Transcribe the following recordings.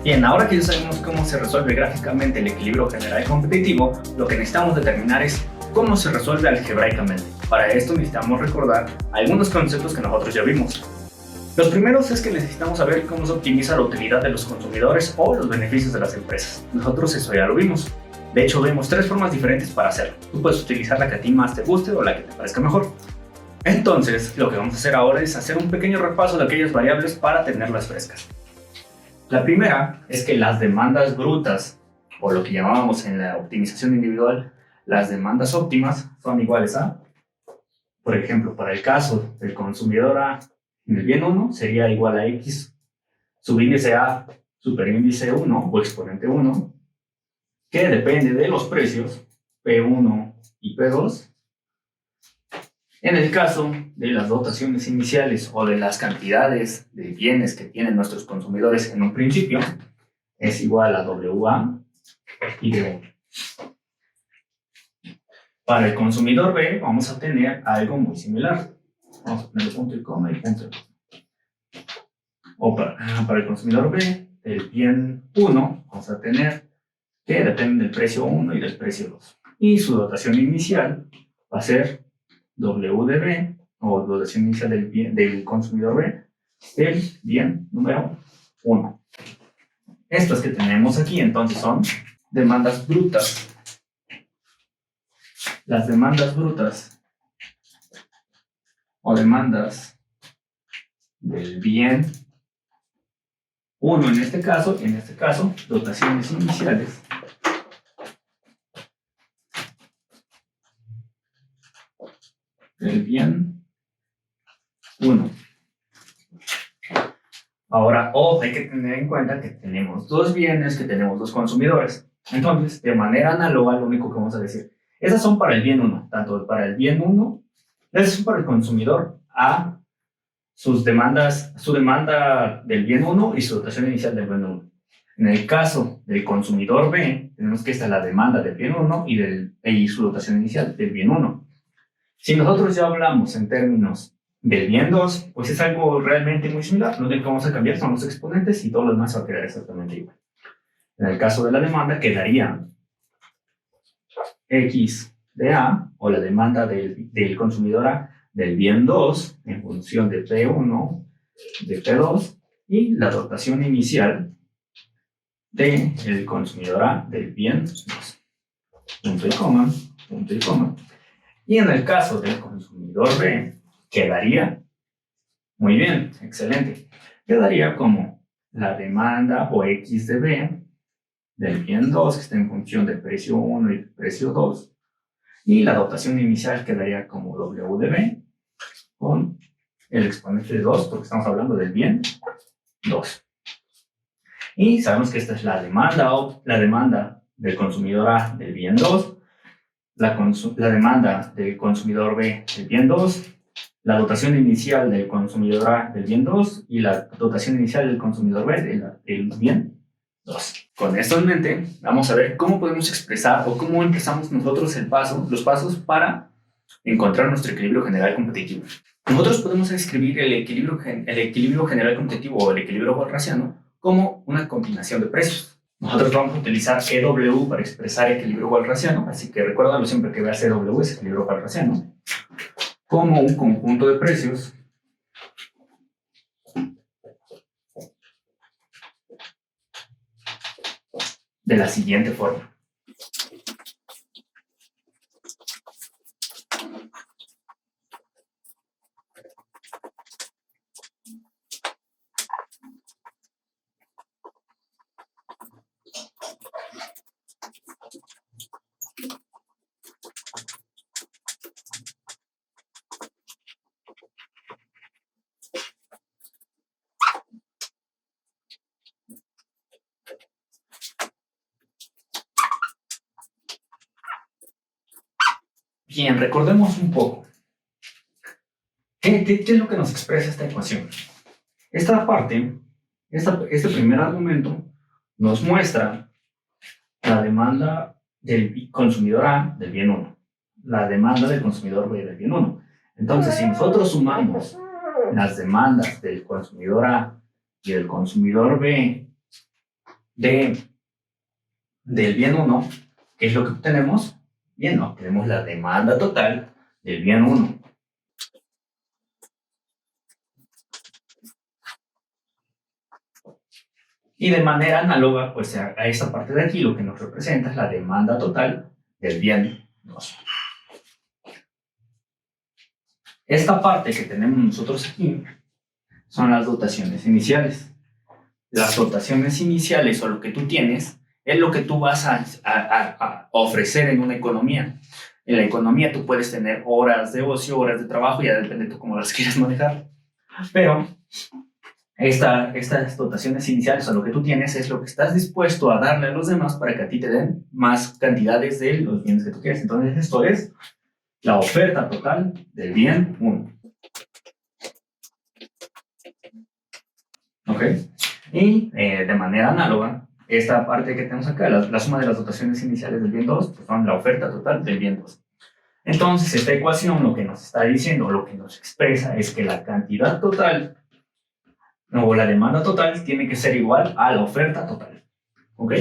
Bien, ahora que ya sabemos cómo se resuelve gráficamente el equilibrio general competitivo, lo que necesitamos determinar es cómo se resuelve algebraicamente. Para esto necesitamos recordar algunos conceptos que nosotros ya vimos. Los primeros es que necesitamos saber cómo se optimiza la utilidad de los consumidores o los beneficios de las empresas. Nosotros eso ya lo vimos. De hecho, vemos tres formas diferentes para hacerlo. Tú puedes utilizar la que a ti más te guste o la que te parezca mejor. Entonces, lo que vamos a hacer ahora es hacer un pequeño repaso de aquellas variables para tenerlas frescas. La primera es que las demandas brutas, o lo que llamábamos en la optimización individual, las demandas óptimas, son iguales a, por ejemplo, para el caso del consumidor A en el bien 1 sería igual a X subíndice A superíndice 1 o exponente 1, que depende de los precios P1 y P2. En el caso de las dotaciones iniciales o de las cantidades de bienes que tienen nuestros consumidores en un principio, es igual a WA y D1. Para el consumidor B vamos a tener algo muy similar. Vamos a poner punto y coma y punto y coma. O para el consumidor B, el bien 1, vamos a tener que depende del precio 1 y del precio 2. Y su dotación inicial va a ser W de B, o dotación inicial del consumidor B, el bien número 1. Estas que tenemos aquí entonces son demandas brutas. Las demandas brutas o demandas del bien 1 en este caso, dotaciones iniciales del bien 1. Ahora, hay que tener en cuenta que tenemos dos bienes, que tenemos dos consumidores. Entonces, de manera análoga, lo único que vamos a decir, esas son para el bien 1, tanto para el bien 1, esas son para el consumidor A, su demanda del bien 1 y su dotación inicial del bien 1. En el caso del consumidor B, tenemos que esta es la demanda del bien 1 y su dotación inicial del bien 1. Si nosotros ya hablamos en términos del bien 2, pues es algo realmente muy similar. Lo único que vamos a cambiar son los exponentes y todo lo demás va a quedar exactamente igual. En el caso de la demanda quedaría X de A, o la demanda del consumidor A del bien 2 en función de P1, de P2, y la dotación inicial del consumidor A del bien 2. Punto y coma, punto y coma. Y en el caso del consumidor B, quedaría, muy bien, excelente, quedaría como la demanda o X de B del bien 2, que está en función del precio 1 y del precio 2, y la dotación inicial quedaría como W de B con el exponente de 2, porque estamos hablando del bien 2. Y sabemos que esta es la demanda del consumidor A del bien 2, la demanda del consumidor B del bien 2, la dotación inicial del consumidor A del bien 2 y la dotación inicial del consumidor B del bien 2. Con esto en mente, vamos a ver cómo podemos expresar o cómo empezamos nosotros los pasos para encontrar nuestro equilibrio general competitivo. Nosotros podemos escribir el equilibrio general competitivo o el equilibrio walrasiano como una combinación de precios. Nosotros vamos a utilizar EW para expresar equilibrio walrasiano, así que recuérdalo siempre que veas EW, es equilibrio walrasiano, como un conjunto de precios de la siguiente forma. Bien, recordemos un poco. ¿Qué es lo que nos expresa esta ecuación? Esta parte, este primer argumento, nos muestra la demanda del consumidor A del bien 1, la demanda del consumidor B del bien 1. Entonces, si nosotros sumamos las demandas del consumidor A y del consumidor B del bien 1, ¿qué es lo que obtenemos? Bien, obtenemos la demanda total del bien 1. Y de manera análoga, pues a esta parte de aquí, lo que nos representa es la demanda total del bien 2. Esta parte que tenemos nosotros aquí son las dotaciones iniciales. Las dotaciones iniciales o lo que tú tienes es lo que tú vas a ofrecer en una economía. En la economía tú puedes tener horas de ocio, horas de trabajo, ya depende de tú cómo las quieras manejar. Pero estas dotaciones iniciales o lo que tú tienes es lo que estás dispuesto a darle a los demás para que a ti te den más cantidades de los bienes que tú quieres. Entonces esto es la oferta total del bien 1. ¿Ok? Y de manera análoga, esta parte que tenemos acá, la suma de las dotaciones iniciales del bien 2, pues son la oferta total del bien 2. Entonces, esta ecuación lo que nos está diciendo, lo que nos expresa es que la cantidad total o la demanda total tiene que ser igual a la oferta total. ¿Ok?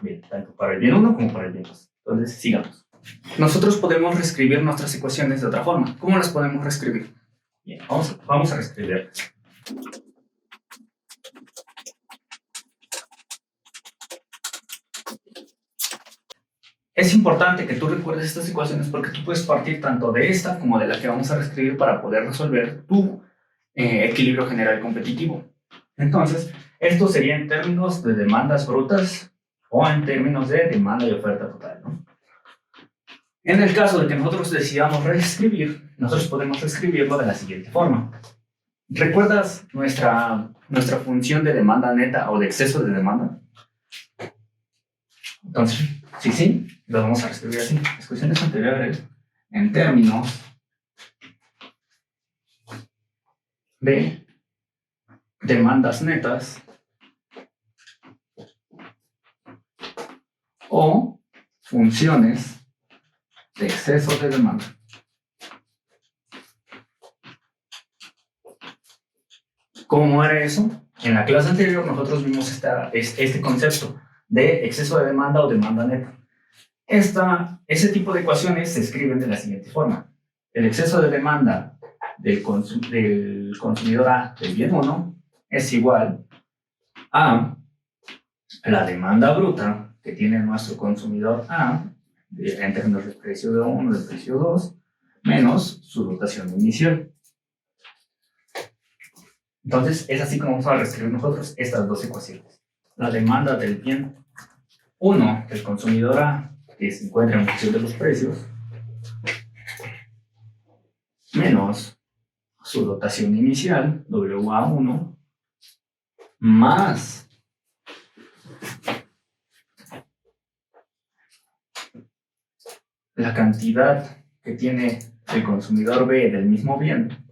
Bien, tanto para el bien 1 como para el bien 2. Entonces, sigamos. Nosotros podemos reescribir nuestras ecuaciones de otra forma. ¿Cómo las podemos reescribir? Bien, vamos a reescribirlas. Es importante que tú recuerdes estas ecuaciones porque tú puedes partir tanto de esta como de la que vamos a reescribir para poder resolver tu equilibrio general competitivo. Entonces, esto sería en términos de demandas brutas o en términos de demanda y oferta total, ¿no? En el caso de que nosotros decidamos reescribir, nosotros podemos reescribirlo de la siguiente forma. ¿Recuerdas nuestra función de demanda neta o de exceso de demanda? Entonces, sí, lo vamos a reescribir así. Las cuestiones anteriores en términos de demandas netas o funciones de exceso de demanda. ¿Cómo era eso? En la clase anterior nosotros vimos este concepto de exceso de demanda o demanda neta. Ese tipo de ecuaciones se escriben de la siguiente forma. El exceso de demanda del consumidor A del bien 1 es igual a la demanda bruta que tiene nuestro consumidor A en términos de precio de 1, de precio 2, menos su dotación inicial. Entonces, es así como vamos a reescribir nosotros estas dos ecuaciones. La demanda del bien 1 del consumidor A, que se encuentra en función de los precios, menos su dotación inicial, WA1, más la cantidad que tiene el consumidor B del mismo bien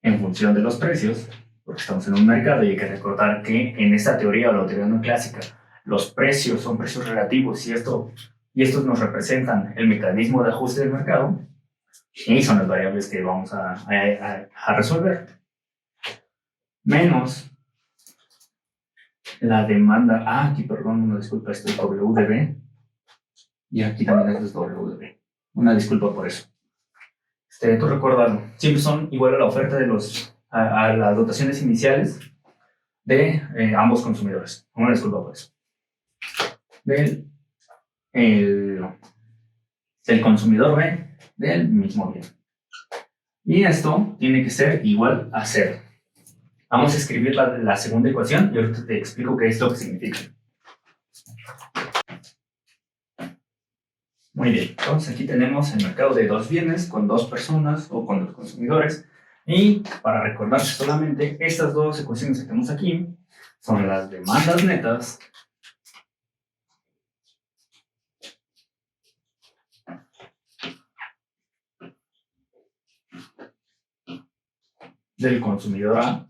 en función de los precios, porque estamos en un mercado y hay que recordar que en esta teoría o la teoría no clásica, los precios son precios relativos y estos nos representan el mecanismo de ajuste del mercado y son las variables que vamos a resolver. Menos la demanda, aquí perdón, una disculpa, esto es WDB y aquí también esto es WDB. Una disculpa por eso. Tú recuérdalo, siempre son igual a la oferta de a las dotaciones iniciales de ambos consumidores. Una disculpa por eso. Del consumidor B del mismo bien. Y esto tiene que ser igual a 0. Vamos a escribir la segunda ecuación y ahorita te explico qué es lo que significa. Muy bien, entonces aquí tenemos el mercado de dos bienes con dos personas o con dos consumidores. Y para recordarse solamente, estas dos ecuaciones que tenemos aquí son las demandas netas del consumidor A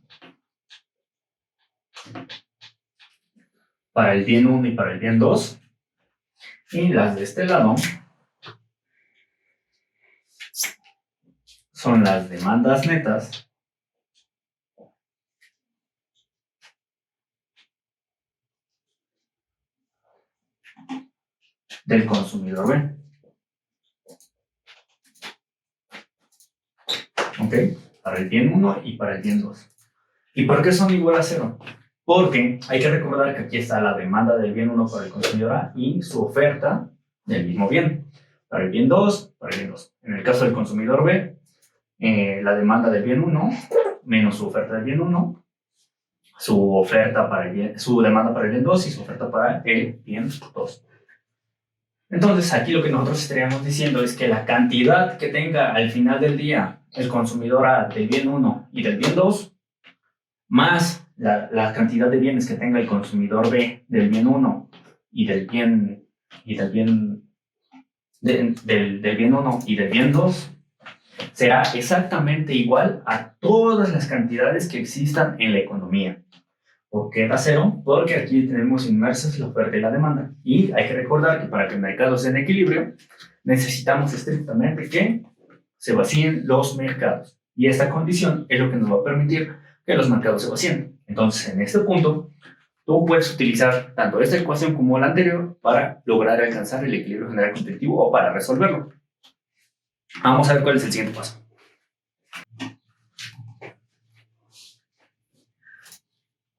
para el bien 1 y para el bien 2. Y las de este lado son las demandas netas del consumidor B. ¿Ok? Para el bien 1 y para el bien 2. ¿Y por qué son igual a 0? Porque hay que recordar que aquí está la demanda del bien 1 para el consumidor A y su oferta del mismo bien. Para el bien 2, para el bien 2. En el caso del consumidor B, la demanda del bien 1 menos su oferta del bien 1, su demanda para el bien 2 y su oferta para el bien 2. Entonces, aquí lo que nosotros estaríamos diciendo es que la cantidad que tenga al final del día el consumidor A del bien 1 y del bien 2, más la cantidad de bienes que tenga el consumidor B del bien 1 y del bien 1 y del bien 2, será exactamente igual a todas las cantidades que existan en la economía. ¿Por qué da 0? Porque aquí tenemos inmersas la oferta y la demanda. Y hay que recordar que para que el mercado esté en equilibrio, necesitamos estrictamente que se vacíen los mercados. Y esta condición es lo que nos va a permitir que los mercados se vacíen. Entonces, en este punto, tú puedes utilizar tanto esta ecuación como la anterior para lograr alcanzar el equilibrio general conflictivo o para resolverlo. Vamos a ver cuál es el siguiente paso.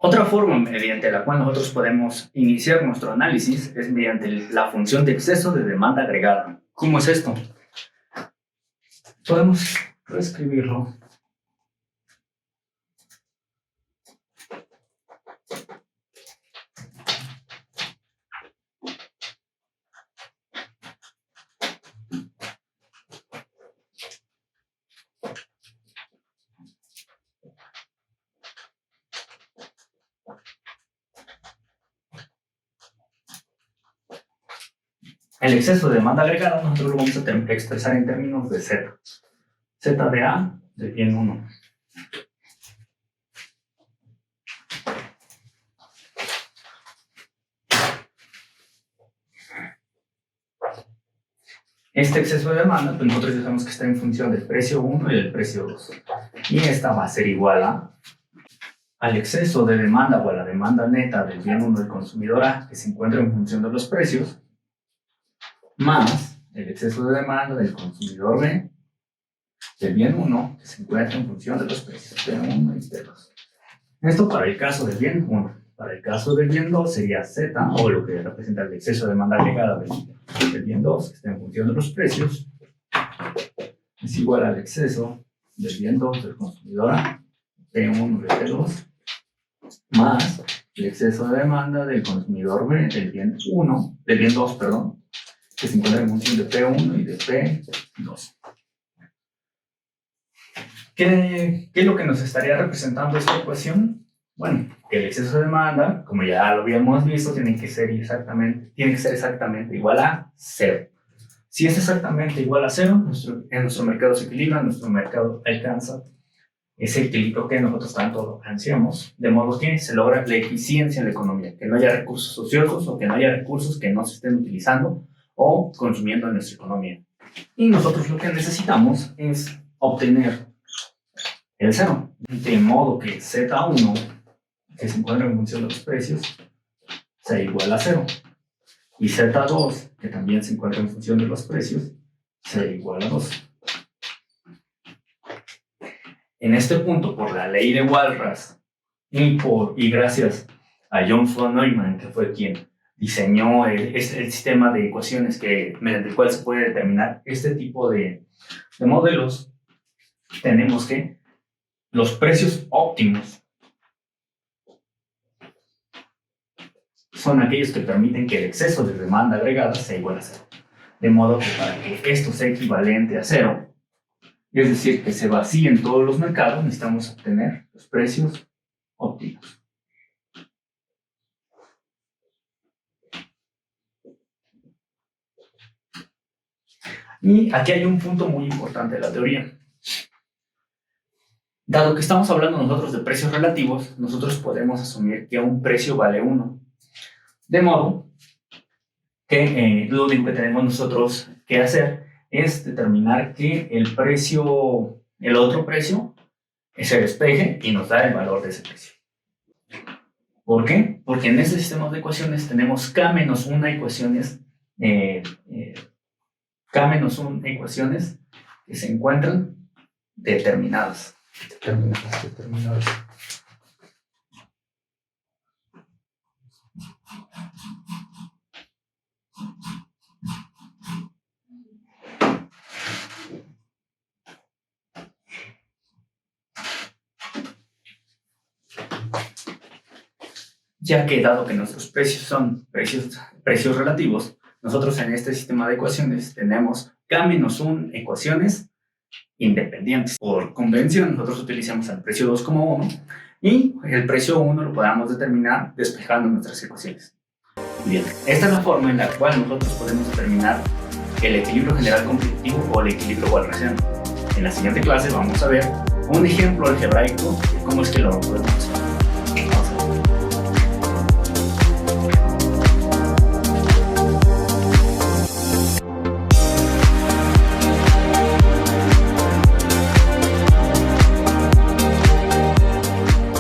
Otra forma mediante la cual nosotros podemos iniciar nuestro análisis es mediante la función de exceso de demanda agregada. ¿Cómo es esto? Podemos reescribirlo. El exceso de demanda agregada nosotros lo vamos a expresar en términos de Z. Z de A del bien 1. Este exceso de demanda, pues nosotros sabemos que está en función del precio 1 y del precio 2. Y esta va a ser igual al exceso de demanda o a la demanda neta del bien 1 del consumidor A, que se encuentra en función de los precios, más el exceso de demanda del consumidor B del bien 1, que se encuentra en función de los precios B1 y B2. Esto para el caso del bien 1. Para el caso del bien 2 sería Z, o lo que representa el exceso de demanda agregada del bien 2, que está en función de los precios, es igual al exceso del bien 2 del consumidor A, B1 de B2, más el exceso de demanda del consumidor B del bien 2, que se encuentra en función de P1 y de P2. ¿Qué es lo que nos estaría representando esta ecuación? Bueno, que el exceso de demanda, como ya lo habíamos visto, tiene que ser exactamente igual a 0. Si es exactamente igual a 0, nuestro mercado se equilibra, nuestro mercado alcanza ese equilibrio que nosotros tanto ansiamos, de modo que se logra la eficiencia en la economía, que no haya recursos ociosos o que no haya recursos que no se estén utilizando o consumiendo en nuestra economía. Y nosotros lo que necesitamos es obtener el 0, de modo que Z1, que se encuentra en función de los precios, sea igual a 0. Y Z2, que también se encuentra en función de los precios, sea igual a 2. En este punto, por la ley de Walras y gracias a John von Neumann, que fue quien diseñó el sistema de ecuaciones mediante el cual se puede determinar este tipo de modelos, tenemos que los precios óptimos son aquellos que permiten que el exceso de demanda agregada sea igual a 0. De modo que para que esto sea equivalente a 0, es decir, que se vacíen todos los mercados, necesitamos obtener los precios óptimos. Y aquí hay un punto muy importante de la teoría. Dado que estamos hablando nosotros de precios relativos, nosotros podemos asumir que un precio vale 1. De modo que lo único que tenemos nosotros que hacer es determinar que el otro precio se despeje y nos da el valor de ese precio. ¿Por qué? Porque en este sistema de ecuaciones tenemos K-1 ecuaciones K-1 ecuaciones que se encuentran determinadas. Ya que dado que nuestros precios son precios relativos, nosotros en este sistema de ecuaciones tenemos K-1 ecuaciones independientes. Por convención, nosotros utilizamos el precio 2 como 1 y el precio 1 lo podamos determinar despejando nuestras ecuaciones. Bien, esta es la forma en la cual nosotros podemos determinar el equilibrio general competitivo o el equilibrio Walrasiano. En la siguiente clase vamos a ver un ejemplo algebraico de cómo es que lo podemos hacer.